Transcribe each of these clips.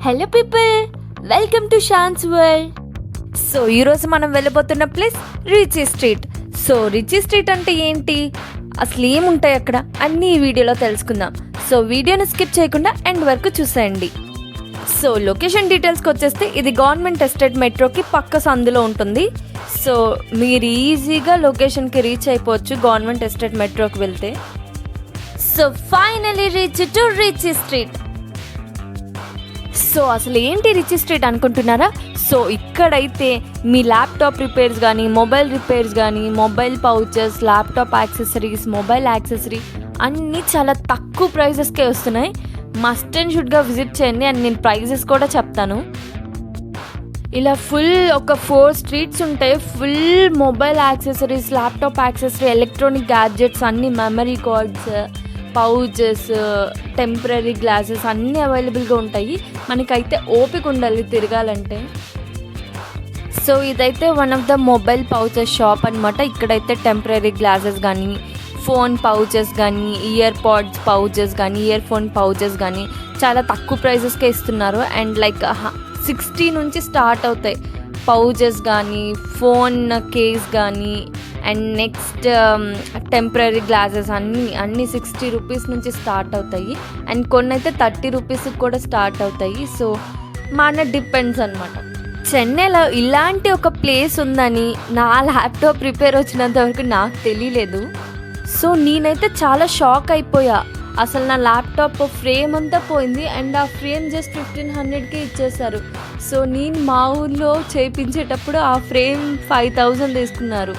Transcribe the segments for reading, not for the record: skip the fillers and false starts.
Hello people, welcome to Shan's world. So ఈరోజు మనం వెళ్ళబోతున్న place Ritchie street. So Ritchie street అంటే ఏంటి, అసలు ఏముంటాయి అక్కడ అన్నీ ఈ వీడియోలో తెలుసుకుందాం. సో వీడియోని స్కిప్ చేయకుండా ఎండ్ వరకు చూసేయండి. సో లొకేషన్ డీటెయిల్స్కి వచ్చేస్తే ఇది గవర్నమెంట్ ఎస్టేట్ మెట్రోకి పక్క సందులో ఉంటుంది. సో మీరు ఈజీగా లొకేషన్కి రీచ్ అయిపోవచ్చు గవర్నమెంట్ ఎస్టేట్ మెట్రోకి వెళ్తే. So finally reach to Ritchie street. So అసలు ఏంటి రిచీ స్ట్రీట్ అనుకుంటున్నారా? సో ఇక్కడైతే మీ ల్యాప్టాప్ రిపేర్స్ కానీ, మొబైల్ రిపేర్స్ కానీ, mobile pouches, laptop accessories, mobile accessory అన్నీ చాలా తక్కువ ప్రైజెస్కే వస్తున్నాయి. మస్ట్ అండ్ షుడ్గా విజిట్ చేయండి అండ్ నేను ప్రైజెస్ కూడా చెప్తాను. ఇలా ఫుల్ ఒక 4 స్ట్రీట్స్ ఉంటాయి. Full mobile accessories, laptop accessory, electronic gadgets, అన్ని memory cards, pouches, tempered glasses అన్నీ అవైలబుల్గా ఉంటాయి. మనకైతే ఓపిక ఉండాలి తిరగాలంటే. సో ఇదైతే one of the mobile pouches shop అనమాట. ఇక్కడైతే టెంపరీ గ్లాసెస్ కానీ, ఫోన్ పౌచెస్ కానీ, ఇయర్ పాడ్స్ పౌచెస్ కానీ, ఇయర్ ఫోన్ పౌచెస్ కానీ చాలా తక్కువ ప్రైజెస్కే ఇస్తున్నారు. అండ్ లైక్ 60 నుంచి స్టార్ట్ అవుతాయి పౌచెస్ కానీ, ఫోన్ కేస్ కానీ, అండ్ నెక్స్ట్ టెంపరీ గ్లాసెస్ అన్నీ 60 రూపీస్ నుంచి స్టార్ట్ అవుతాయి. అండ్ కొన్ని అయితే 30 రూపీస్కి కూడా స్టార్ట్ అవుతాయి. సో మన డిపెండ్స్ అనమాట. చెన్నైలో ఇలాంటి ఒక ప్లేస్ ఉందని నా ల్యాప్టాప్ రిపేర్ వచ్చినంత వరకు నాకు తెలియలేదు. సో నేనైతే చాలా షాక్ అయిపోయా. అసలు నా ల్యాప్టాప్ ఫ్రేమ్ అంతా పోయింది అండ్ ఆ ఫ్రేమ్ జస్ట్ 1500కే ఇచ్చేసారు. సో నేను మా ఊర్లో చేయించేటప్పుడు ఆ ఫ్రేమ్ 5000 తీసుకున్నారు.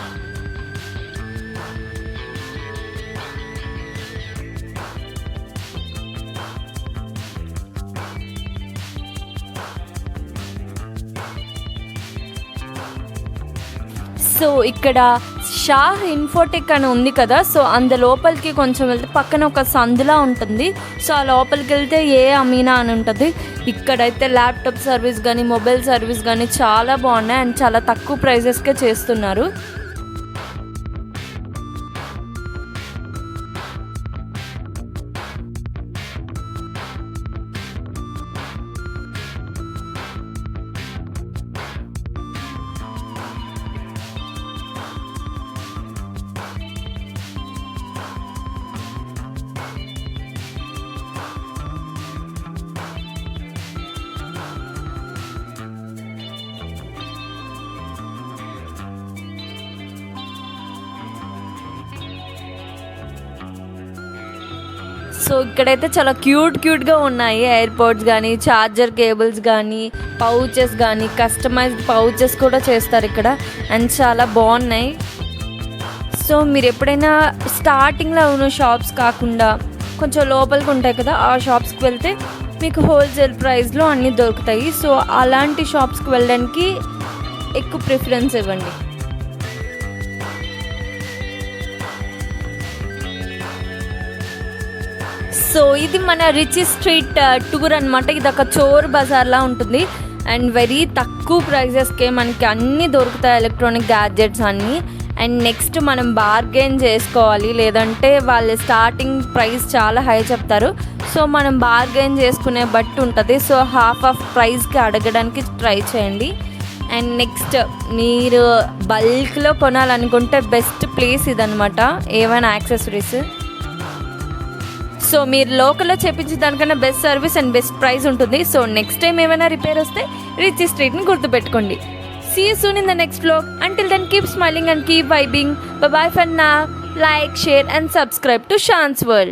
సో ఇక్కడ షాహ్ ఇన్ఫోటెక్ అని ఉంది కదా. సో అందు లోపలికి కొంచెం వెళ్తే పక్కన ఒక సందులా ఉంటుంది. సో ఆ లోపలికి వెళ్తే ఏ అమీనా అని ఉంటుంది. ఇక్కడైతే ల్యాప్టాప్ సర్వీస్ కానీ, మొబైల్ సర్వీస్ కానీ చాలా బాగున్నాయి అండ్ చాలా తక్కువ ప్రైజెస్కే చేస్తున్నారు. సో ఇక్కడైతే చాలా క్యూట్గా ఉన్నాయి. ఎయిర్పోర్ట్స్ కానీ, ఛార్జర్ కేబుల్స్ కానీ, పౌచెస్ కానీ, కస్టమైజ్డ్ పౌచెస్ కూడా చేస్తారు ఇక్కడ అండ్ చాలా బాగున్నాయి. సో మీరు ఎప్పుడైనా స్టార్టింగ్లో ఉన్న షాప్స్ కాకుండా కొంచెం లోపలికి ఉంటాయి కదా, ఆ షాప్స్కి వెళ్తే మీకు హోల్సేల్ ప్రైస్లో అన్నీ దొరుకుతాయి. సో అలాంటి షాప్స్కి వెళ్ళడానికి ఎక్కువ ప్రిఫరెన్స్ ఇవ్వండి. సో ఇది మన రిచీ స్ట్రీట్ టూర్ అనమాట. ఇది ఒక చోర్ బజార్లా ఉంటుంది అండ్ వెరీ తక్కువ ప్రైజెస్కే మనకి అన్నీ దొరుకుతాయి, ఎలక్ట్రానిక్ గ్యాడ్జెట్స్ అన్నీ. అండ్ నెక్స్ట్ మనం బార్గెన్ చేసుకోవాలి, లేదంటే వాళ్ళు స్టార్టింగ్ ప్రైస్ చాలా హై చెప్తారు. సో మనం బార్గెన్ చేసుకునే బట్టి ఉంటుంది. సో హాఫ్ ఆఫ్ ప్రైస్కి అడగడానికి ట్రై చేయండి. అండ్ నెక్స్ట్ మీరు బల్క్లో కొనాలనుకుంటే బెస్ట్ ప్లేస్ ఇదనమాట, ఏవైనా యాక్సెసరీస్. సో మీరు లోకల్లో చేపించే దానికన్నా best service and best price ఉంటుంది. సో నెక్స్ట్ టైం ఏమైనా రిపేర్ వస్తే రిచీ స్ట్రీట్ని గుర్తుపెట్టుకోండి. See you soon in the next vlog. Until then, keep smiling and keep vibing. Bye bye for now. Like, share and subscribe to Shans World.